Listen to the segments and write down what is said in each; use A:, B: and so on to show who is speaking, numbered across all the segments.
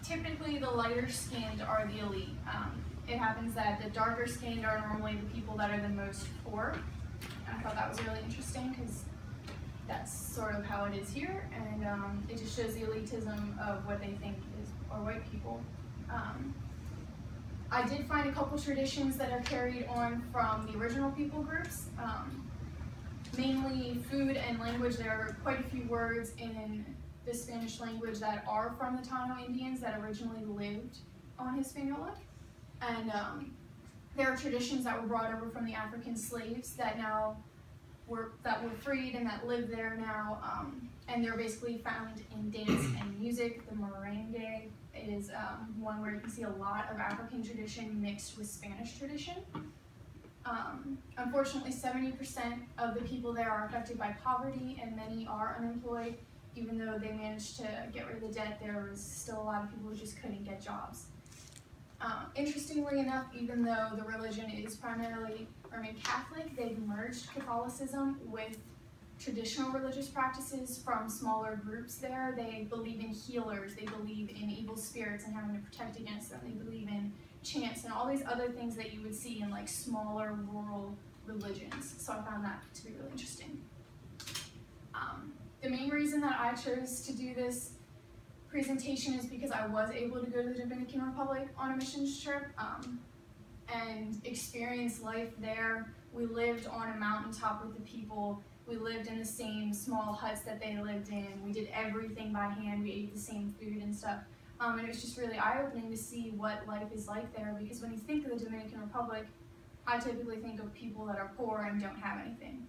A: typically the lighter skinned are the elite. It happens that the darker skinned are normally the people that are the most poor. And I thought that was really interesting because that's sort of how it is here, and it just shows the elitism of what they think are white people. I did find a couple traditions that are carried on from the original people groups, mainly food and language. There are quite a few words in the Spanish language that are from the Taino Indians that originally lived on Hispaniola, and there are traditions that were brought over from the African slaves that were freed and that live there now, and they're basically found in dance and music. The merengue is one where you can see a lot of African tradition mixed with Spanish tradition. Unfortunately, 70% of the people there are affected by poverty, and many are unemployed. Even though they managed to get rid of the debt, there was still a lot of people who just couldn't get jobs. Interestingly enough, even though the religion is primarily Roman Catholic, they've merged Catholicism with traditional religious practices from smaller groups there. They believe in healers, they believe in evil spirits and having to protect against them, they believe in chants and all these other things that you would see in like smaller rural religions. So I found that to be really interesting. The main reason that I chose to do this presentation is because I was able to go to the Dominican Republic on a missions trip and experience life there. We lived on a mountaintop with the people. We lived in the same small huts that they lived in. We did everything by hand. We ate the same food and stuff. And it was just really eye-opening to see what life is like there, because when you think of the Dominican Republic, I typically think of people that are poor and don't have anything.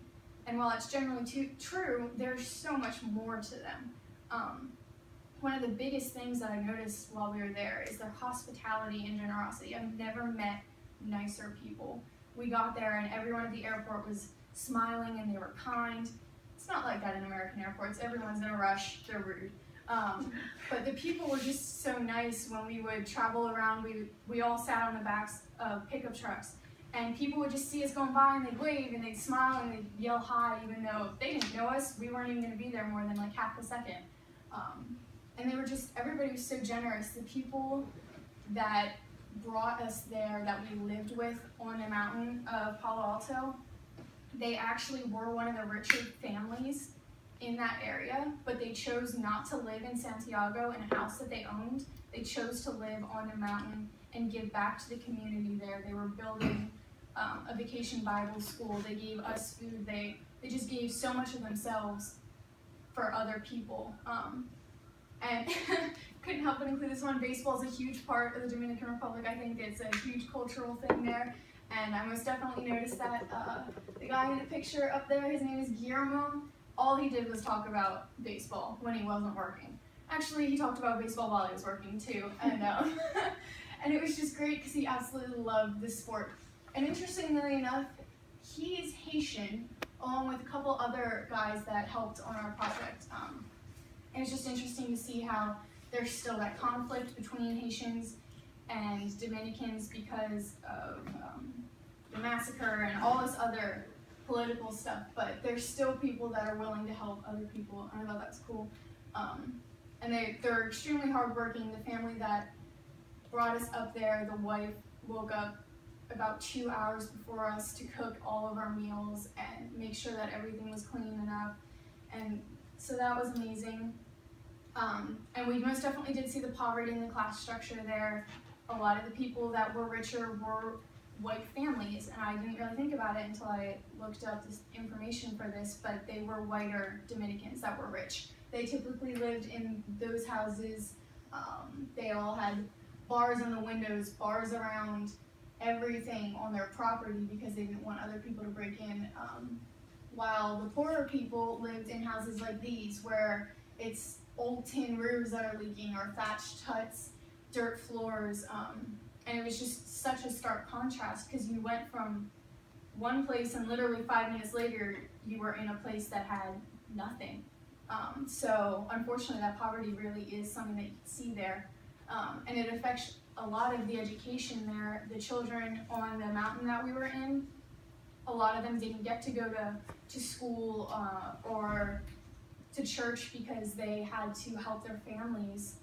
A: And while that's generally true, there's so much more to them. One of the biggest things that I noticed while we were there is their hospitality and generosity. I've never met nicer people. We got there and everyone at the airport was smiling and they were kind. It's not like that in American airports. Everyone's in a rush, they're rude. But the people were just so nice. When we would travel around, we all sat on the backs of pickup trucks, and people would just see us going by and they'd wave and they'd smile and they'd yell hi, even though they didn't know us. We weren't even going to be there more than like half a second. And they were just, everybody was so generous. The people that brought us there, that we lived with on the mountain of Palo Alto, they actually were one of the richer families in that area, but they chose not to live in Santiago in a house that they owned. They chose to live on the mountain and give back to the community there. They were building a vacation Bible school. They gave us food. They just gave so much of themselves for other people. And couldn't help but include this one. Baseball is a huge part of the Dominican Republic. I think it's a huge cultural thing there. And I most definitely noticed that the guy in the picture up there, his name is Guillermo. All he did was talk about baseball when he wasn't working. Actually, he talked about baseball while he was working too. And, and it was just great because he absolutely loved the sport. And interestingly enough, he's Haitian, along with a couple other guys that helped on our project. And it's just interesting to see how there's still that conflict between Haitians and Dominicans because of the massacre and all this other political stuff, but there's still people that are willing to help other people, and I thought that's cool. And they're extremely hardworking. The family that brought us up there, the wife woke up about 2 hours before us to cook all of our meals and make sure that everything was clean enough, and so that was amazing. And we most definitely did see the poverty and the class structure there. A lot of the people that were richer were white families, and I didn't really think about it until I looked up this information for this, but they were whiter Dominicans that were rich. They typically lived in those houses. They all had bars on the windows, bars around everything on their property because they didn't want other people to break in. While the poorer people lived in houses like these where it's old tin roofs that are leaking or thatched huts, dirt floors, and it was just such a stark contrast because you went from one place and literally 5 minutes later you were in a place that had nothing. So unfortunately that poverty really is something that you can see there, and it affects a lot of the education there. The children on the mountain that we were in, a lot of them didn't get to go to school or to church because they had to help their families